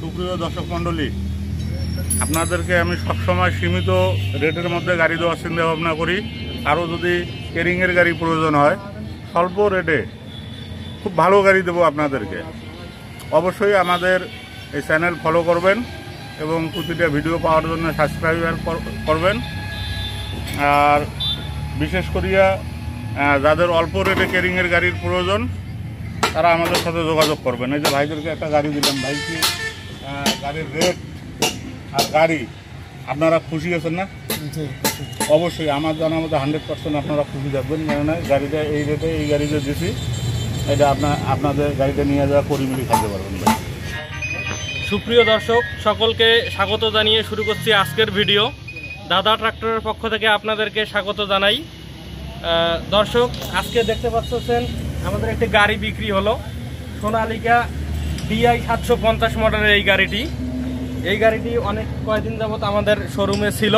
সুপ্রিয় দর্শক মণ্ডলী, আপনাদেরকে আমি সবসময় সীমিত রেটের মধ্যে গাড়ি দেওয়ার চিন্তা ভাবনা করি। আরও যদি কেরিংয়ের গাড়ি প্রয়োজন হয় স্বল্প রেটে খুব ভালো গাড়ি দেবো আপনাদেরকে। অবশ্যই আমাদের এই চ্যানেল ফলো করবেন এবং প্রতিটা ভিডিও পাওয়ার জন্য সাবস্ক্রাইব করবেন। আর বিশেষ করিয়া যাদের অল্প রেটে কেরিংয়ের গাড়ির প্রয়োজন তারা আমাদের সাথে যোগাযোগ করবেন। এই যে ভাইদেরকে একটা গাড়ি দিলাম, ভাই কি গাড়ির রেট আর গাড়ি আপনারা খুশি আছেন না? অবশ্যই আমার জানার মতো 100% আপনারা খুশি থাকবেন, কেননা গাড়িটা এই রেটে এই গাড়িতে দিছি, এটা আপনাদের গাড়িটা নিয়ে যাওয়া পরিমিলি খাইতে পারবেন ভাই। সুপ্রিয় দর্শক সকলকে স্বাগত জানিয়ে শুরু করছি আজকের ভিডিও। দাদা ট্রাক্টরের পক্ষ থেকে আপনাদেরকে স্বাগত জানাই। দর্শক, আজকে দেখতে পাচ্ছেন আমাদের একটি গাড়ি বিক্রি হলো, সোনালিকা DI 750 মডেলের এই গাড়িটি অনেক কয়েকদিন যাবত আমাদের শোরুমে ছিল।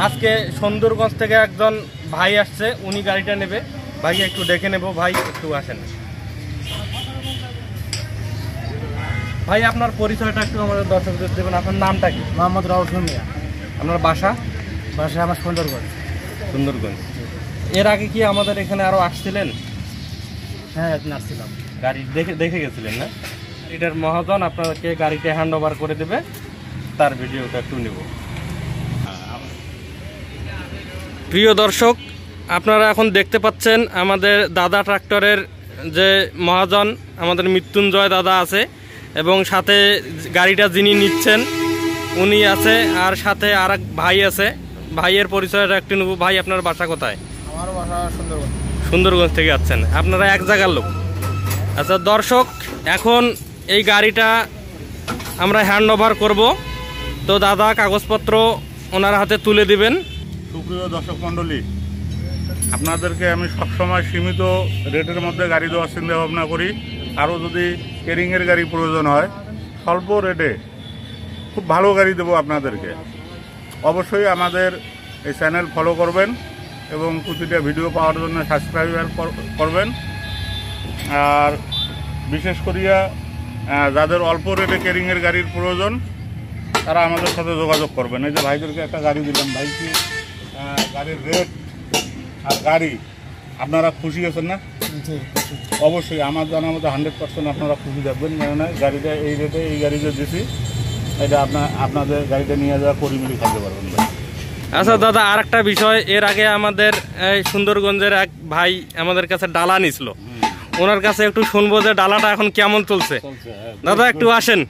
আজকে সুন্দরগঞ্জ থেকে একজন ভাই আসছে, উনি গাড়িটা নেবে। ভাই একটু দেখে নেব, ভাই একটু আসেন। ভাই আপনার পরিচয়টা একটু আমাদের দর্শকদের দেবেন। আপনার নামটা কি? মোহাম্মদ রাউল মিয়া। আপনার বাসা? আমার সুন্দরগঞ্জ। এর আগে কি আমাদের এখানে আরো আসছিলেন? হ্যাঁ, আসছিলাম। গাড়ি দেখে গেছিলেন না? এটার মহাজন আপনাকে গাড়িটা হ্যান্ড ওভার করে দেবে, তার ভিডিওটা একটু নেব। প্রিয় দর্শক, আপনারা এখন দেখতে পাচ্ছেন আমাদের দাদা ট্রাক্টরের যে মহাজন আমাদের মৃত্যুঞ্জয় দাদা আছে, এবং সাথে গাড়িটা যিনি নিচ্ছেন উনি আছে, আর সাথে আর এক ভাই আছে। ভাইয়ের পরিচয়টা একটু নেব। ভাই আপনার বাসা কোথায়? আমার বাসা সুন্দরগঞ্জ। সুন্দরগঞ্জ থেকে আছেন আপনারা, এক জায়গার লোক। আচ্ছা দর্শক, এখন এই গাড়িটা আমরা হ্যান্ড ওভার করবো, তো দাদা কাগজপত্র ওনার হাতে তুলে দিবেন। সুপ্রিয় দর্শক মণ্ডলী, আপনাদেরকে আমি সবসময় সীমিত রেটের মধ্যে গাড়ি দেওয়ার চিন্তা ভাবনা করি। আরও যদি কেরিংয়ের গাড়ি প্রয়োজন হয় স্বল্প রেটে খুব ভালো গাড়ি দেবো আপনাদেরকে। অবশ্যই আমাদের এই চ্যানেল ফলো করবেন এবং প্রতিটা ভিডিও পাওয়ার জন্য সাবস্ক্রাইব করবেন। আর বিশেষ করিয়া যাদের অল্প রেটে কেরিংয়ের গাড়ির প্রয়োজন তারা আমাদের সাথে যোগাযোগ করবেন। এই যে ভাইদেরকে একটা গাড়ি দিলাম, ভাই কি গাড়ির রেট আর গাড়ি আপনারা খুশি আছেন না? অবশ্যই আমার জানার মতো 100% আপনারা খুশি থাকবেন, কেননা গাড়িটা এই রেটে এই গাড়িতে দিছি, এটা আপনাদের গাড়িটা নিয়ে যাওয়া পরিমিলি খাইতে পারবেন ভাই। আচ্ছা দাদা, আর একটা বিষয়, এর আগে আমাদের সুন্দরগঞ্জের এক ভাই আমাদের কাছে ডালা নিছিল, ওনার কাছে একটু শুনবো যে ডালাটা এখন কেমন চলছে। দাদা একটু আসেন।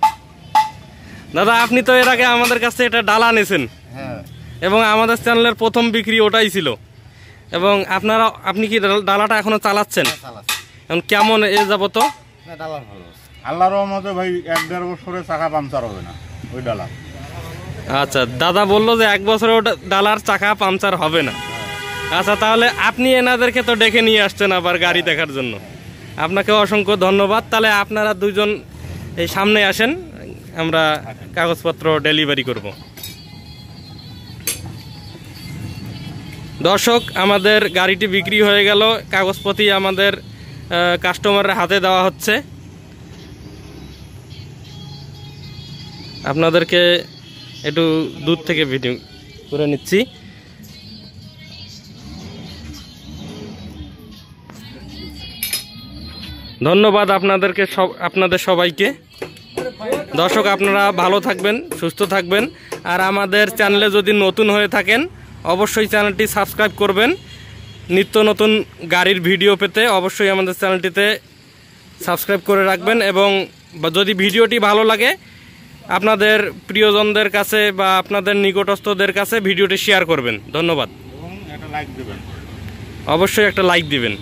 দাদা, আপনি তো এর আগে আমাদের কাছে এটা ডালা নিয়েছেন, এবং আমাদের চ্যানেলের প্রথম বিক্রি ওটাই ছিল, এবং আপনি কি ডালাটা এখনো চালাচ্ছেন? এখন কেমন এ যাব? তো আল্লাহর রহমতে ভাই 1-1.5 বছরে চাকা পাংচার হবে না ওই ডালা। আচ্ছা, দাদা বললো যে 1 বছরে ওটা ডালার চাকা পাংচার হবে না। আচ্ছা, তাহলে আপনি এনাদেরকে তো ডেকে নিয়ে আসছেন আবার গাড়ি দেখার জন্য, আপনাকে অসংখ্য ধন্যবাদ। তাহলে আপনারা দুজন এই সামনে আসেন, আমরা কাগজপত্র ডেলিভারি করব। দর্শক, আমাদের গাড়িটি বিক্রি হয়ে গেল, কাগজপত্র আমাদের কাস্টমারের হাতে দেওয়া হচ্ছে। আপনাদেরকে একটু দূর থেকে ভিডিও করে নিচ্ছি। ধন্যবাদ আপনাদের সবাইকে। দর্শক, আপনারা ভালো থাকবেন, সুস্থ থাকবেন, আর আমাদের চ্যানেলে যদি নতুন হয়ে থাকেন অবশ্যই চ্যানেলটি সাবস্ক্রাইব করবেন। নিত্য নতুন গাড়ির ভিডিও পেতে অবশ্যই আমাদের চ্যানেলটিতে সাবস্ক্রাইব করে রাখবেন, এবং যদি ভিডিওটি ভালো লাগে আপনাদের প্রিয়জনদের কাছে বা আপনাদের নিকটস্থদের কাছে ভিডিওটি শেয়ার করবেন। ধন্যবাদ। এবং একটা লাইক দেবেন, অবশ্যই একটা লাইক দিবেন।